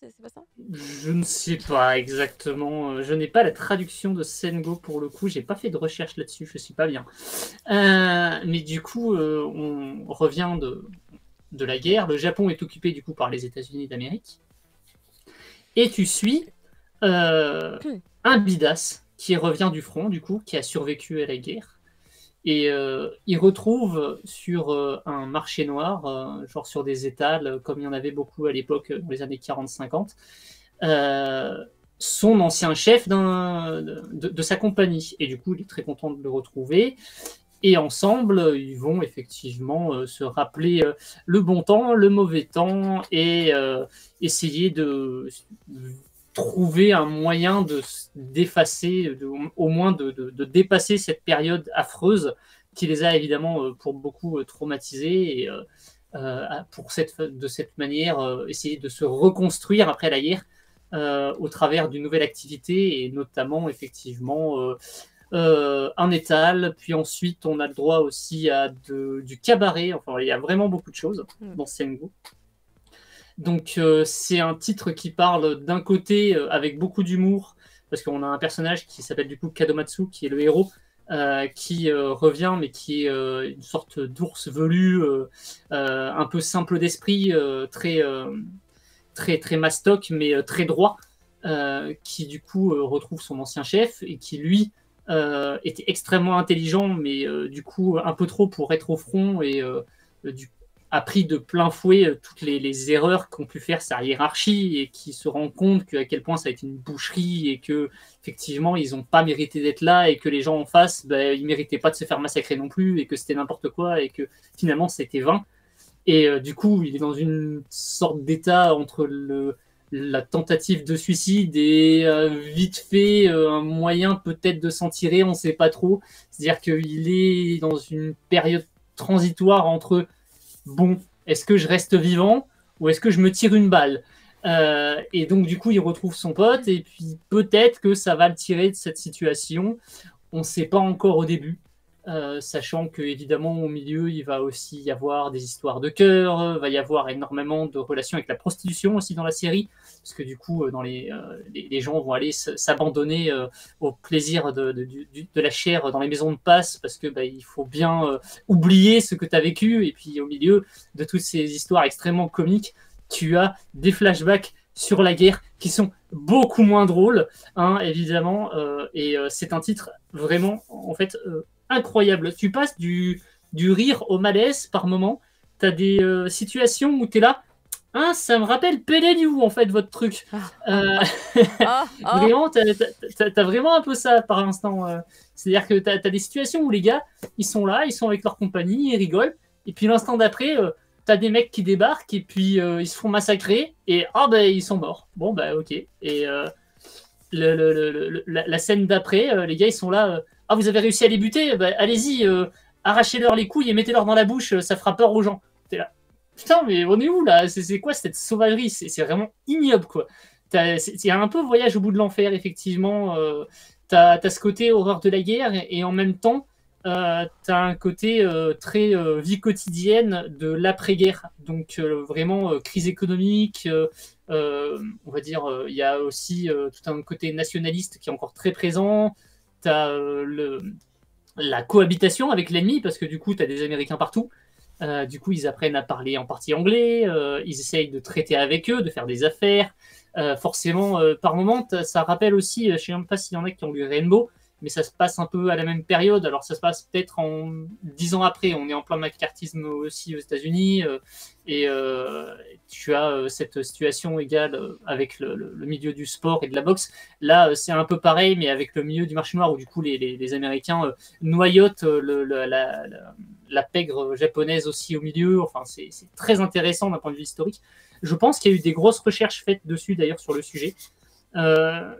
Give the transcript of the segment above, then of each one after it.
C'est pas ça? Je ne sais pas exactement. Je n'ai pas la traduction de Sengo pour le coup. J'ai pas fait de recherche là-dessus. Je suis pas bien. Mais du coup, on revient de la guerre. Le Japon est occupé du coup par les États-Unis d'Amérique. Et tu suis un bidas qui revient du front, du coup, qui a survécu à la guerre. Et il retrouve sur un marché noir, genre sur des étals, comme il y en avait beaucoup à l'époque, dans les années 40-50, son ancien chef de sa compagnie. Et du coup, il est très content de le retrouver. Et ensemble, ils vont effectivement se rappeler le bon temps, le mauvais temps, et essayer de trouver un moyen d'effacer, au moins de dépasser cette période affreuse qui les a évidemment pour beaucoup traumatisés, et de cette manière essayer de se reconstruire après la guerre au travers d'une nouvelle activité, et notamment effectivement un étal, puis ensuite on a le droit aussi à du cabaret. Enfin, il y a vraiment beaucoup de choses dans Sengo. Donc c'est un titre qui parle d'un côté avec beaucoup d'humour, parce qu'on a un personnage qui s'appelle du coup Kadomatsu, qui est le héros, qui revient, mais qui est une sorte d'ours velu, un peu simple d'esprit, très mastoc, mais très droit, qui du coup retrouve son ancien chef, et qui lui était extrêmement intelligent, mais du coup un peu trop pour être au front, et a pris de plein fouet toutes les erreurs qu'ont pu faire sa hiérarchie, et qui se rend compte qu'à quel point ça a été une boucherie, et que effectivement ils n'ont pas mérité d'être là, et que les gens en face, ils méritaient pas de se faire massacrer non plus, et que c'était n'importe quoi, et que finalement c'était vain. Et du coup, il est dans une sorte d'état entre la tentative de suicide et vite fait un moyen peut-être de s'en tirer, on ne sait pas trop. C'est-à-dire qu'il est dans une période transitoire entre bon, est-ce que je reste vivant ou est-ce que je me tire une balle? Et donc du coup, il retrouve son pote, et puis peut-être que ça va le tirer de cette situation. On ne sait pas encore au début. Sachant que évidemment au milieu il va aussi y avoir des histoires de cœur, va y avoir énormément de relations avec la prostitution aussi dans la série, parce que du coup les gens vont aller s'abandonner au plaisir de la chair dans les maisons de passe, parce que il faut bien oublier ce que tu as vécu, et puis au milieu de toutes ces histoires extrêmement comiques, tu as des flashbacks sur la guerre qui sont beaucoup moins drôles, hein, évidemment, et c'est un titre vraiment en fait incroyable. Tu passes du rire au malaise par moment. Tu as des situations où tu es là. Hein, ça me rappelle PLU en fait, votre truc. Vraiment, tu as vraiment un peu ça par instant. C'est-à-dire que tu as des situations où les gars, ils sont là, ils sont avec leur compagnie, ils rigolent. Et puis l'instant d'après, tu as des mecs qui débarquent, et puis ils se font massacrer. Et ils sont morts. Bon, ok. Et la scène d'après, les gars, ils sont là. Ah, vous avez réussi à les buter, allez-y, arrachez-leur les couilles et mettez-leur dans la bouche, ça fera peur aux gens. T'es là. Putain, mais on est où là? C'est quoi cette sauvagerie? C'est vraiment ignoble, quoi. Il y a un peu voyage au bout de l'enfer, effectivement. T'as ce côté horreur de la guerre, et en même temps, t'as un côté très vie quotidienne de l'après-guerre. Donc vraiment crise économique. On va dire, il y a aussi tout un côté nationaliste qui est encore très présent. Tu as la cohabitation avec l'ennemi, parce que du coup, tu as des Américains partout. Du coup, ils apprennent à parler en partie anglais, ils essayent de traiter avec eux, de faire des affaires. Forcément, par moment, ça rappelle aussi, je ne sais même pas s'il y en a qui ont lu Rainbow, mais ça se passe un peu à la même période. Alors, ça se passe peut-être en 10 ans après. On est en plein macartisme aussi aux États-Unis. Et tu as cette situation égale avec le milieu du sport et de la boxe. Là, c'est un peu pareil, mais avec le milieu du marché noir, où du coup, les Américains noyotent la pègre japonaise aussi au milieu. Enfin, c'est très intéressant d'un point de vue historique. Je pense qu'il y a eu des grosses recherches faites dessus, d'ailleurs, sur le sujet.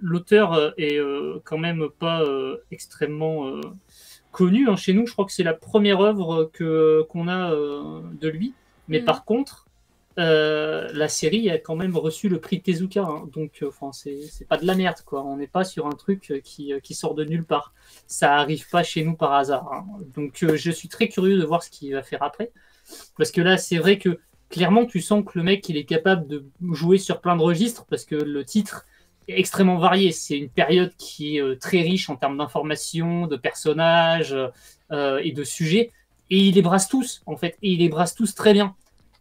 L'auteur est quand même pas extrêmement connu chez nous. Je crois que c'est la première œuvre qu'on a de lui. Mais par contre, la série a quand même reçu le prix Tezuka. Hein. Donc, c'est pas de la merde, quoi. On n'est pas sur un truc qui sort de nulle part. Ça arrive pas chez nous par hasard. Hein. Donc, je suis très curieux de voir ce qu'il va faire après. Parce que là, c'est vrai que clairement, tu sens que le mec, il est capable de jouer sur plein de registres parce que le titre est extrêmement varié. C'est une période qui est très riche en termes d'informations, de personnages et de sujets. Et il les brasse tous, en fait. Et il les brasse tous très bien.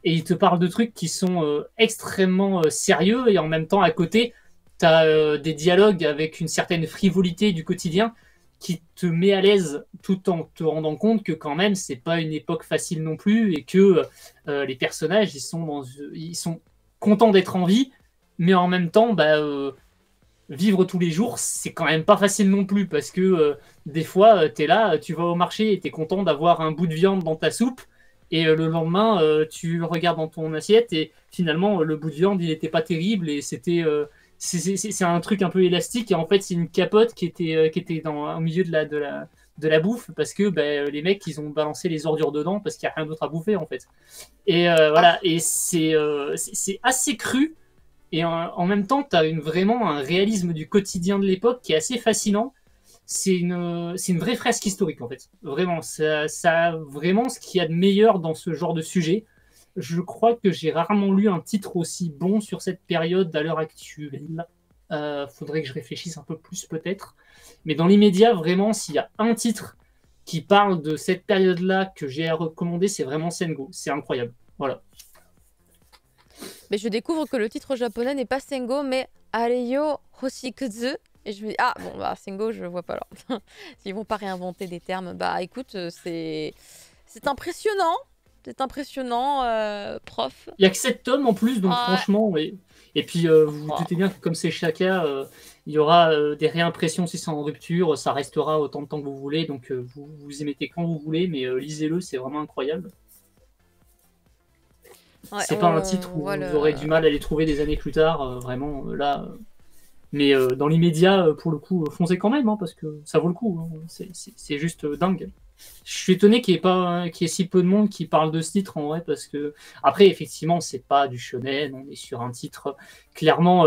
Et il te parle de trucs qui sont extrêmement sérieux et en même temps, à côté, tu as des dialogues avec une certaine frivolité du quotidien qui te met à l'aise tout en te rendant compte que quand même c'est pas une époque facile non plus et que les personnages ils sont contents d'être en vie, mais en même temps vivre tous les jours c'est quand même pas facile non plus parce que des fois t'es là, tu vas au marché et t'es content d'avoir un bout de viande dans ta soupe et le lendemain tu regardes dans ton assiette et finalement le bout de viande il était pas terrible et c'était c'est un truc un peu élastique et en fait c'est une capote qui était au milieu de la bouffe parce que les mecs ils ont balancé les ordures dedans parce qu'il n'y a rien d'autre à bouffer en fait. Et voilà, et c'est assez cru et en même temps tu as vraiment un réalisme du quotidien de l'époque qui est assez fascinant. C'est une vraie fresque historique en fait. Vraiment, ça a vraiment ce qu'il y a de meilleur dans ce genre de sujet. Je crois que j'ai rarement lu un titre aussi bon sur cette période à l'heure actuelle. Faudrait que je réfléchisse un peu plus peut-être. Mais dans l'immédiat, vraiment, s'il y a un titre qui parle de cette période-là que j'ai à recommander, c'est vraiment Sengo. C'est incroyable. Voilà. Mais je découvre que le titre japonais n'est pas Sengo, mais Areyo Hoshikuzu. Et je me dis, ah bon, bah Sengo, je vois pas alors. Ils vont pas réinventer des termes. Bah écoute, c'est impressionnant. C'est impressionnant, prof. Il n'y a que 7 tomes en plus, donc franchement, oui. Et puis, vous vous doutez bien que comme c'est Shaka, il y aura des réimpressions si c'est en rupture, ça restera autant de temps que vous voulez, donc vous y mettez quand vous voulez, mais lisez-le, c'est vraiment incroyable. Ouais, c'est pas un titre où vous aurez du mal à les trouver des années plus tard, vraiment, là. Mais dans l'immédiat, pour le coup, foncez quand même, hein, parce que ça vaut le coup. Hein. C'est juste dingue. Je suis étonné qu'il y ait si peu de monde qui parle de ce titre en vrai, parce que après effectivement c'est pas du shonen, on est sur un titre clairement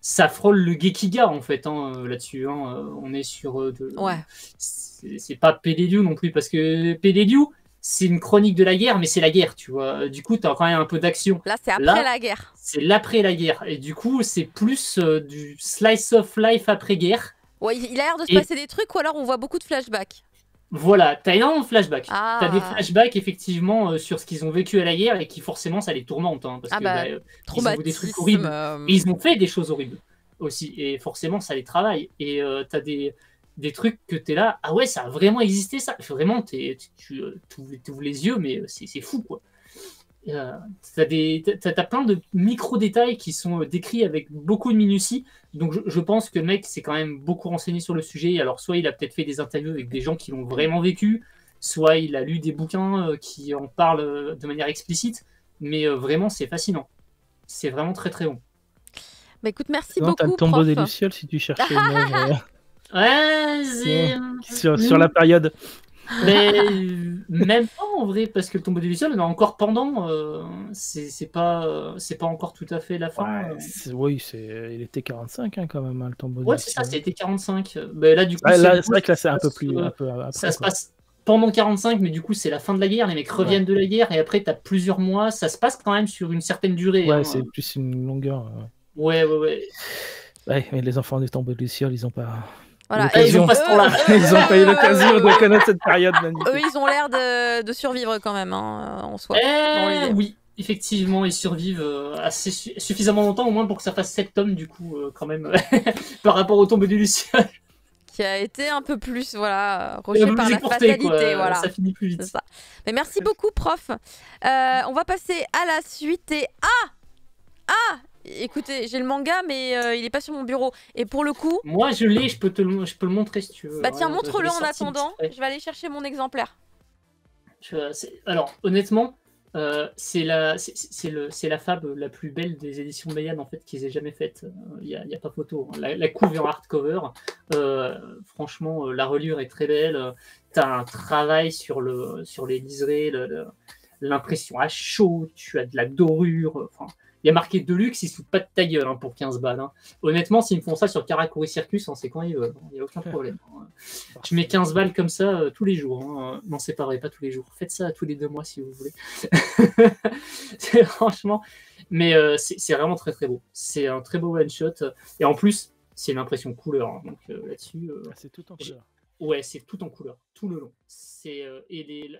ça frôle le gekiga en fait là-dessus. On est sur ouais. C'est pas Peleliu non plus parce que Peleliu c'est une chronique de la guerre, mais c'est la guerre, tu vois. Du coup, t'as quand même un peu d'action. Là, c'est après la guerre. C'est l'après la guerre, et du coup, c'est plus du slice of life après guerre. Ouais, il a l'air de se passer des trucs, ou alors on voit beaucoup de flashbacks. Voilà, t'as énormément de flashbacks. Ah. T'as des flashbacks effectivement sur ce qu'ils ont vécu à la guerre et qui forcément ça les tourmente parce que ils ont vu des trucs horribles et ils ont fait des choses horribles aussi et forcément ça les travaille et t'as des trucs que t'es là, ah ouais ça a vraiment existé ça, vraiment tu ouvres les yeux mais c'est fou quoi. T'as plein de micro-détails qui sont décrits avec beaucoup de minutie. Donc je pense que le mec s'est quand même beaucoup renseigné sur le sujet. Alors soit il a peut-être fait des interviews avec des gens qui l'ont vraiment vécu, soit il a lu des bouquins qui en parlent de manière explicite. Mais vraiment c'est fascinant. C'est vraiment très très bon. Bah écoute, merci beaucoup. T'as le tombeau des Lucioles si tu cherchais une œuvre. Ouais, sur la période. Mais même pas en vrai, parce que le tombeau des Lucioles, on est encore pendant. C'est pas encore tout à fait la fin. Ouais, oui, il était 45 quand même, le tombeau des Ouais, Lucioles. c'est ça, c'était 45. Mais là, du coup, c'est vrai que là, c'est un peu plus. Après, ça se passe pendant 45, mais du coup, c'est la fin de la guerre. Les mecs reviennent de la guerre, et après, t'as plusieurs mois. Ça se passe quand même sur une certaine durée. Ouais, c'est plus une longueur. Ouais. Ouais, mais les enfants du tombeau des Lucioles, ils ont pas. Voilà. Ils ont pas ce temps-là. Ils ont pas eu l'occasion de connaître cette période magnifique. Eux, ils ont l'air de survivre quand même, en soi. Oui, effectivement, ils survivent suffisamment longtemps, au moins pour que ça fasse 7 tomes, du coup, quand même, par rapport au tombeau des Lucioles. Qui a été un peu plus, rejeté par la fatalité. Voilà. Ça finit plus vite. Ça. Mais merci beaucoup, prof. On va passer à la suite et... Écoutez, j'ai le manga, mais il est pas sur mon bureau. Et pour le coup... Moi, je l'ai, je peux le montrer si tu veux. Bah tiens, montre-le en attendant. Je vais aller chercher mon exemplaire. Alors, honnêtement, c'est la fab la plus belle des éditions Bayane, en fait, qu'ils aient jamais faite. Il y a pas photo. La couve est en hardcover. Franchement, la reliure est très belle. T'as un travail sur les liserés, l'impression à chaud, tu as de la dorure. Il y a marqué Deluxe, ils se foutent pas de ta gueule pour 15 balles. Honnêtement, s'ils me font ça sur Karakuri Circus, c'est quand ils veulent. Il n'y a aucun problème. Je mets 15 balles comme ça tous les jours. Hein. Non, c'est pas vrai, pas tous les jours. Faites ça tous les 2 mois si vous voulez. C'est franchement. Mais c'est vraiment très très beau. C'est un très beau one-shot. Et en plus, c'est une impression couleur. Hein. Donc là-dessus. C'est tout en couleur. Ouais, c'est tout en couleur, tout le long. Et